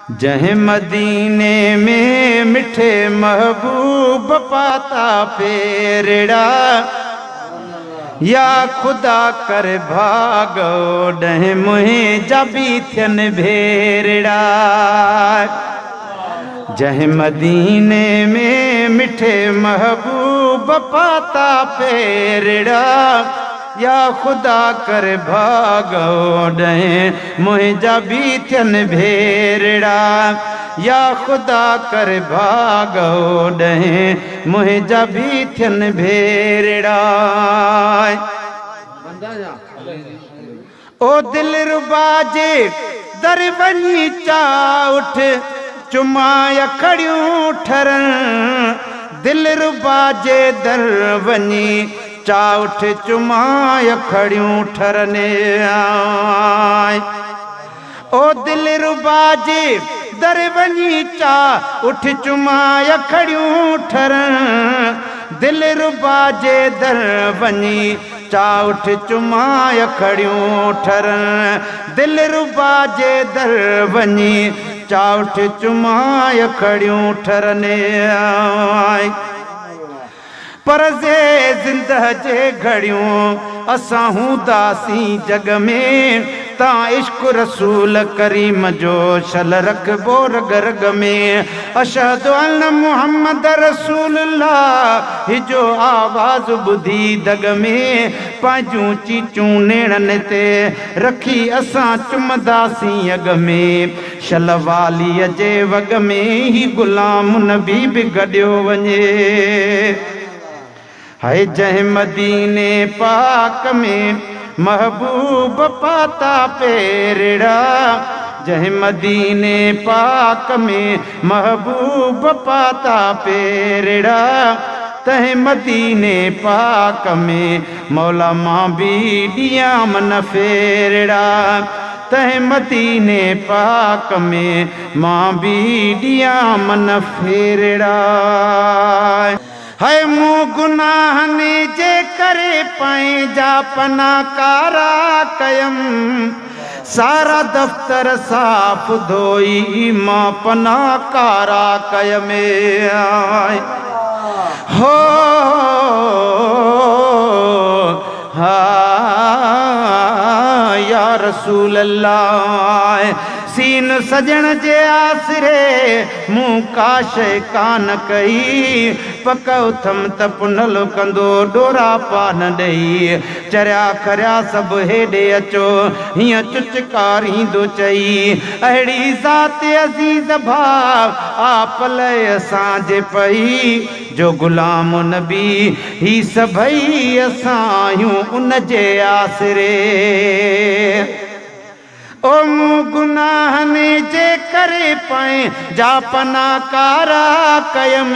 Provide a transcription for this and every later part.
जह मदीने में मिठे महबूब पाता पेरड़ा, या खुदा कर भागो डह मुहे जबी थियन भेरड़ा। जह मदीने में मिठे महबूब पाता पेरड़ा, या खुदा कर भागो डह मुहे जबी थियन भेरड़ा। या खुदा कर भागो डह मुहे जबी थियन भेरड़ा। ओ दिल रुबा जे दर वञी चा उठ चुमाया खड़ियूं ठरन। दिल रुबा जे दर वञी चा उठ चुमाया खड़ियूं ठरने आय। ओ दिल रुबा जे दर वञी चा उठ चुमाया खड़ियूं ठरन। दिल रुबा जे दर वञी चा उठ चुमाया खड़ियूं ठरन। दिल रुबा जे दर वञी चा उठ चुमाया खड़ियूं ठरने आय। पर जे ज़िंदह जे घड़ियूं असां हूंदासीं जग में, ता इश्क रसूल करीम जो शल रखबो रग रग में। अशहदु अन्न मुहम्मद रसूलुल्लाह जो आवाज़ ॿुधी दग में, पंहिंजूं चीचूं नेणनि ते रखी असां चुमंदासीं अॻ में। शल वालीअ जे वॻ में ही ग़ुलाम नबी बि गॾियो वञे। हाय जह मदीने पाक में महबूब पाता पेरड़ा, जह मदीने पाक में महबूब पाता पेरड़ा। तह मदीने पाक में मौला मां भी दिया मन फेरड़ा। तह मदीने पाक में मां भी दिया मन फेरड़ा। है मूं गुनाहनि जे करे पंहिंजा पना कारा कयम। सारा दफ्तर साफ़ धोई मां पना कारा कयम आय। हो हा या रसूल अल्लाह। सीन सजण जे आसरे मूं का शइ कान कई। पक उथम त पुनल कंदो डोरा पान ॾेई। चरिया खरिया सभु हेॾे अचो हीअं चुचकारींदो चई। अहिड़ी ज़ात अज़ीज़ भाव आप लय असांजे पई, जो ग़ुलाम नबी ही सभई असां आहियूं उन जे आसरे। ओ मूं गुनाहनि जे करे पंहिंजा पना कारा कयम।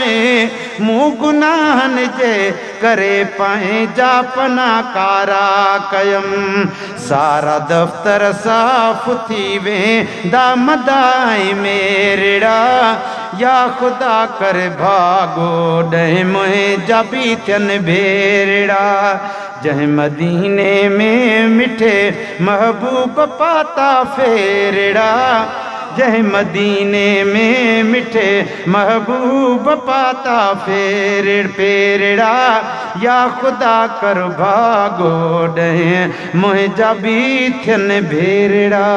मूं गुनाहनि जे करे पंहिंजा पना कारा कयम। सारा दफ्तर साफ़ थी वेंदा मदाई मेरड़ा, या खुदा कर भागो ॾह मुहे जबी थियन भेरड़ा। जह मदीने में मिठे महबूब पाता फेरड़ा, जह मदीने में मिठे महबूब पाता पेरड़ा। या खुदा कर भागो ॾह मुहे जबी थियन भेरड़ा।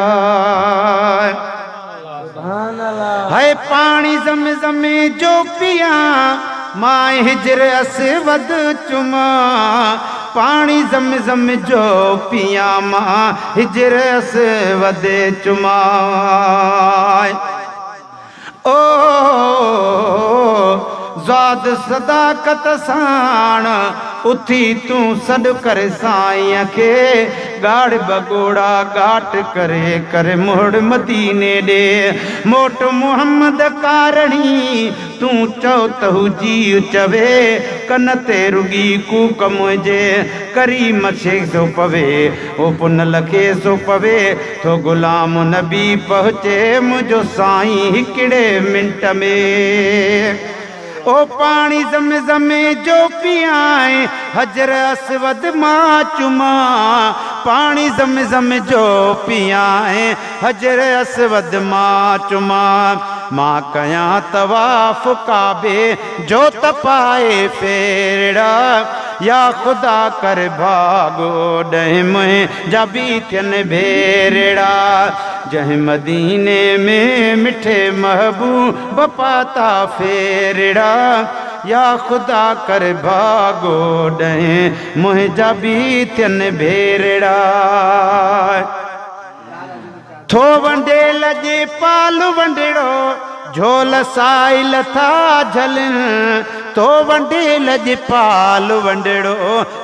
है पानी ज़म जो पिया मां हिजर असवद चुमा। पानी ज़म जो पिया मां हिजर असवद चुमा। ओ ज़ाद सदाकत साण उथी तूं सॾु कर साईं खे। गाढ़ बगोड़ा घाट करे कर मोड़ मदीने ॾे। मोट मुहम्मद कारणी तूं चओ त हुजी चवे। कन ते रुगी कूक मुंहिंजे करीम खे सो पवे। ओ पुनल खे सो पवे थो ग़ुलाम नबी पहुचे मुंहिंजो साईं हिकिड़े मिंट में। ओ पानी ज़म जो पियाए हजर असवद मां चुमा। पानी ज़म जो पियां हजर असवद मां चुमा मां कयां तवाफ़ काबे जो तपाए फेरड़ा या खुदा कर भागो ॾह मुंहिंजा बि थियनि भेरड़ा जंहिं मदीने में मिठे महबूब पाता फेरड़ा या खुदा कर भागो ॾह मुंहिंजा बि थियनि भेरड़ा थो वंडेल जे पाल वंडड़ो झोल साइल था झलनि तो वंडेल जे पाल वंडड़ो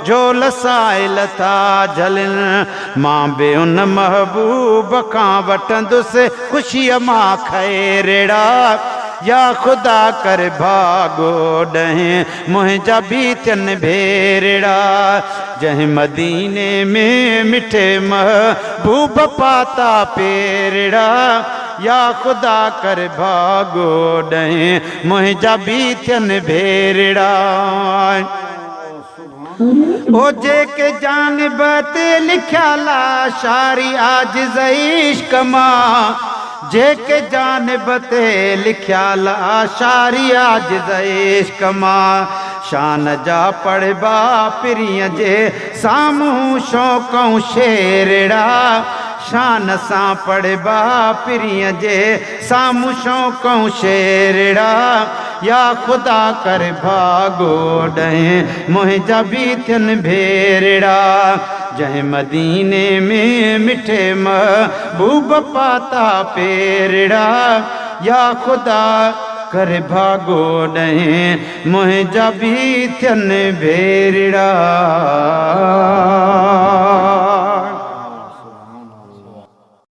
झोल साइल था झलनि मां बि उन महबूब खां वठंदुसि ख़ुशीअ मां खैरड़ा या खुदा कर भागो ॾह मुंहिंजा बि थियनि भेरड़ा जंहिं मदीने में मिठे महबूब पाता पेरड़ा या खुदा कर भागो ॾह मुंहिंजा बि थियनि भेरड़ा ओ जेके जानिब ते लिखियल शारी आजिज़ इश्क मां जेके जानिब ते लिखियल शारी आजिज़ इश्क मां शान जा पढ़बा पिरीअ जे साम्हूं शौक़ऊं शेरड़ा शान सां पढ़बा पिरीअ जे साम्हूं शौक़ऊं शेरड़ा या खुदा कर भागो ॾह मुंहिंजा बि थियनि भेरड़ा जंहिं मदीने में मिठे महबूब पाता पेरड़ा या खुदा कर भागो ॾह मुंहिंजा बि थियनि भेरड़ा